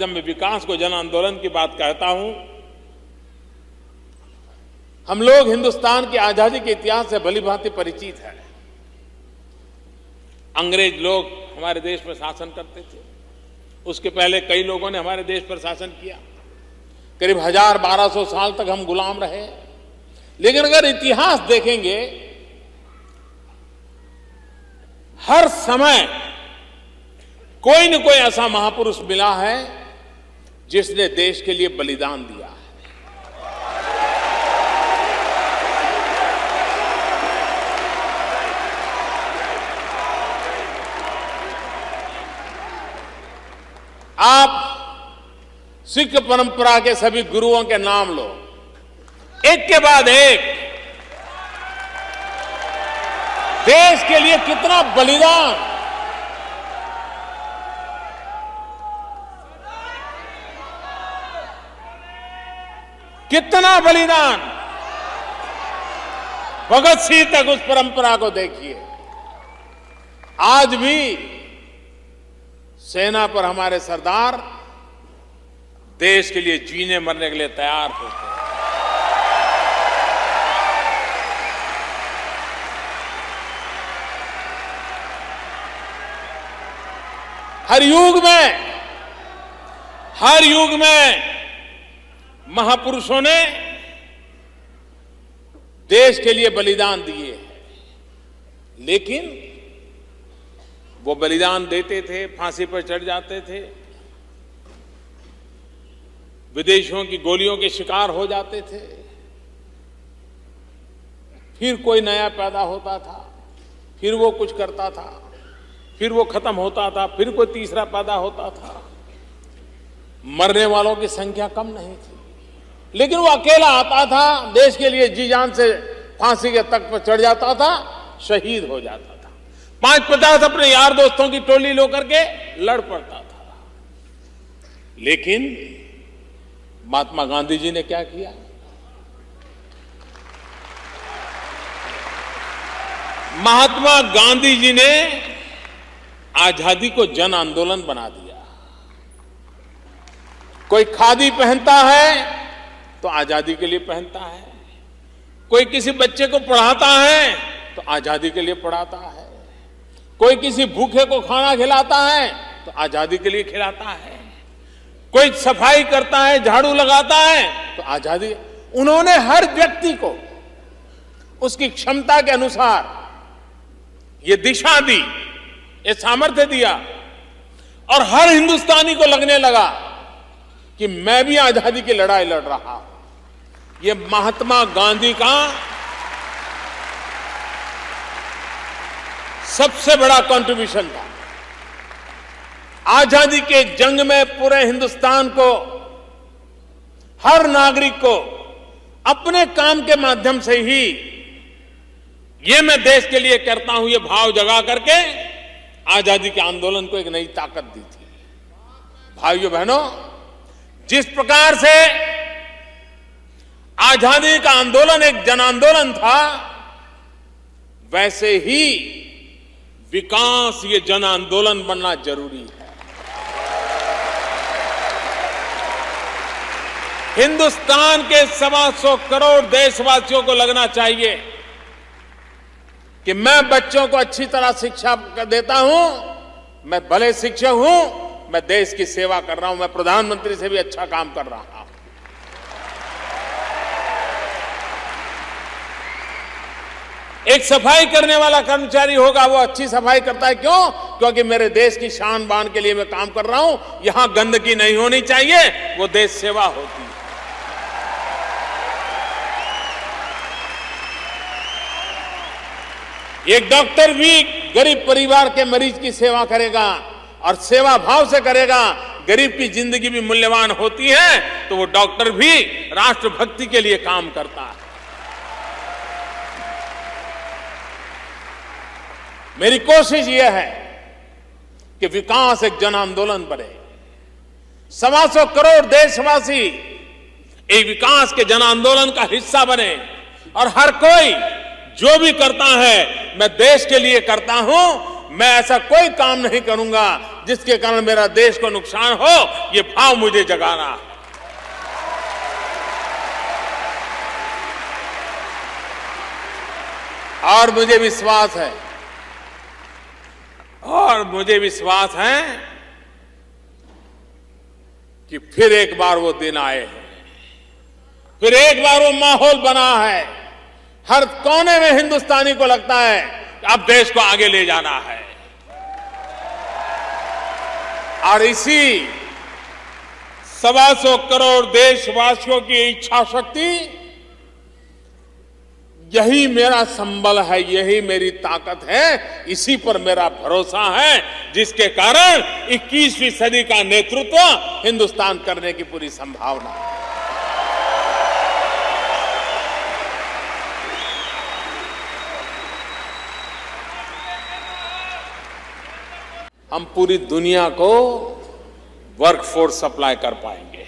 जब मैं विकास को जन आंदोलन की बात कहता हूं, हम लोग हिंदुस्तान की आजादी के इतिहास से भलीभांति परिचित हैं। अंग्रेज लोग हमारे देश में शासन करते थे, उसके पहले कई लोगों ने हमारे देश पर शासन किया, करीब 1000-1200 साल तक हम गुलाम रहे। लेकिन अगर इतिहास देखेंगे, हर समय कोई न कोई ऐसा महापुरुष मिला है जिसने देश के लिए बलिदान दिया है। आप सिख परंपरा के सभी गुरुओं के नाम लो, एक के बाद एक देश के लिए कितना बलिदान, कितना बलिदान। भगत सिंह तक उस परंपरा को देखिए। आज भी सेना पर हमारे सरदार देश के लिए जीने मरने के लिए तैयार होते हैं। हर युग में महापुरुषों ने देश के लिए बलिदान दिए हैं, लेकिन वो बलिदान देते थे, फांसी पर चढ़ जाते थे, विदेशियों की गोलियों के शिकार हो जाते थे, फिर कोई नया पैदा होता था, फिर वो कुछ करता था, फिर वो खत्म होता था, फिर कोई तीसरा पैदा होता था। मरने वालों की संख्या कम नहीं थी, लेकिन वो अकेला आता था, देश के लिए जी जान से फांसी के तख्त पर चढ़ जाता था, शहीद हो जाता था। 5-50 अपने यार दोस्तों की टोली लेकर के लड़ पड़ता था। लेकिन महात्मा गांधी जी ने क्या किया? महात्मा गांधी जी ने आजादी को जन आंदोलन बना दिया। कोई खादी पहनता है तो आजादी के लिए पहनता है, कोई किसी बच्चे को पढ़ाता है तो आजादी के लिए पढ़ाता है, कोई किसी भूखे को खाना खिलाता है तो आजादी के लिए खिलाता है, कोई सफाई करता है, झाड़ू लगाता है तो आजादी। उन्होंने हर व्यक्ति को उसकी क्षमता के अनुसार ये दिशा दी, ये सामर्थ्य दिया, और हर हिंदुस्तानी को लगने लगा कि मैं भी आजादी की लड़ाई लड़ रहा हूं। ये महात्मा गांधी का सबसे बड़ा कंट्रीब्यूशन था। आजादी के जंग में पूरे हिंदुस्तान को, हर नागरिक को अपने काम के माध्यम से ही ये मैं देश के लिए करता हूं, ये भाव जगा करके आजादी के आंदोलन को एक नई ताकत दी थी। भाइयों बहनों, जिस प्रकार से आजादी का आंदोलन एक जन आंदोलन था, वैसे ही विकास ये जन आंदोलन बनना जरूरी है। हिंदुस्तान के 125 करोड़ देशवासियों को लगना चाहिए कि मैं बच्चों को अच्छी तरह शिक्षा देता हूं, मैं भले शिक्षक हूं, मैं देश की सेवा कर रहा हूं, मैं प्रधानमंत्री से भी अच्छा काम कर रहा हूं। एक सफाई करने वाला कर्मचारी होगा, वो अच्छी सफाई करता है, क्यों? क्योंकि मेरे देश की शान बान के लिए मैं काम कर रहा हूं, यहां गंदगी नहीं होनी चाहिए, वो देश सेवा होती है। एक डॉक्टर भी गरीब परिवार के मरीज की सेवा करेगा और सेवा भाव से करेगा। गरीब की जिंदगी भी मूल्यवान होती है, तो वो डॉक्टर भी राष्ट्रभक्ति के लिए काम करता है। मेरी कोशिश यह है कि विकास एक जन आंदोलन बने, 125 करोड़ देशवासी एक विकास के जन आंदोलन का हिस्सा बने, और हर कोई जो भी करता है, मैं देश के लिए करता हूं, मैं ऐसा कोई काम नहीं करूंगा जिसके कारण मेरा देश को नुकसान हो, ये भाव मुझे जगाना है। और मुझे विश्वास है कि फिर एक बार वो दिन आए हैं, फिर एक बार वो माहौल बना है। हर कोने में हिंदुस्तानी को लगता है कि अब देश को आगे ले जाना है। और इसी 125 करोड़ देशवासियों की इच्छा शक्ति, यही मेरा संबल है, यही मेरी ताकत है, इसी पर मेरा भरोसा है, जिसके कारण 21वीं सदी का नेतृत्व हिंदुस्तान करने की पूरी संभावना है। हम पूरी दुनिया को वर्कफोर्स सप्लाई कर पाएंगे।